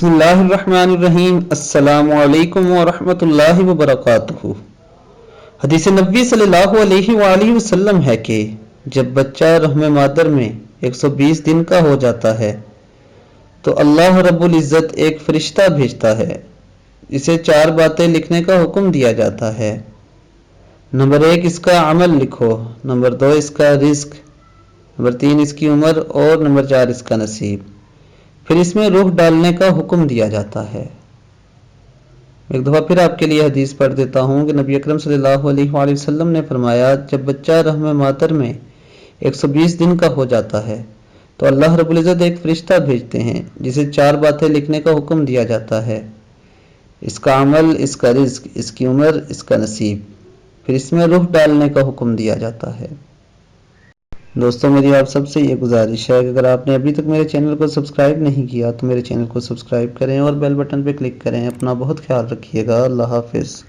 بسم اللہ الرحمن الرحیم۔ السلام علیکم ورحمۃ اللہ وبرکاتہ۔ حدیث نبوی صلی اللہ علیہ وآلہ وسلم ہے کہ جب بچہ رحم مادر میں 120 دن کا ہو جاتا ہے تو اللہ رب العزت ایک فرشتہ بھیجتا ہے، اسے 4 باتیں لکھنے کا حکم دیا جاتا ہے۔ نمبر 1 اس کا عمل لکھو، نمبر 2 اس کا رزق، نمبر 3 اس کی عمر اور نمبر 4 اس کا نصیب۔ پھر اس میں روح ڈالنے کا حکم دیا جاتا ہے۔ ایک دفعہ پھر آپ کے لیے حدیث پڑھ دیتا ہوں کہ نبی اکرم صلی اللہ علیہ وآلہ وسلم نے فرمایا، جب بچہ رحم مادر میں 120 دن کا ہو جاتا ہے تو اللہ رب العزت ایک فرشتہ بھیجتے ہیں جسے 4 باتیں لکھنے کا حکم دیا جاتا ہے، اس کا عمل، اس کا رزق، اس کی عمر، اس کا نصیب۔ پھر اس میں روح ڈالنے کا حکم دیا جاتا ہے۔ دوستوں میری آپ سب سے یہ گزارش ہے کہ اگر آپ نے ابھی تک میرے چینل کو سبسکرائب نہیں کیا تو میرے چینل کو سبسکرائب کریں اور بیل بٹن پہ کلک کریں۔ اپنا بہت خیال رکھیے گا۔ اللہ حافظ۔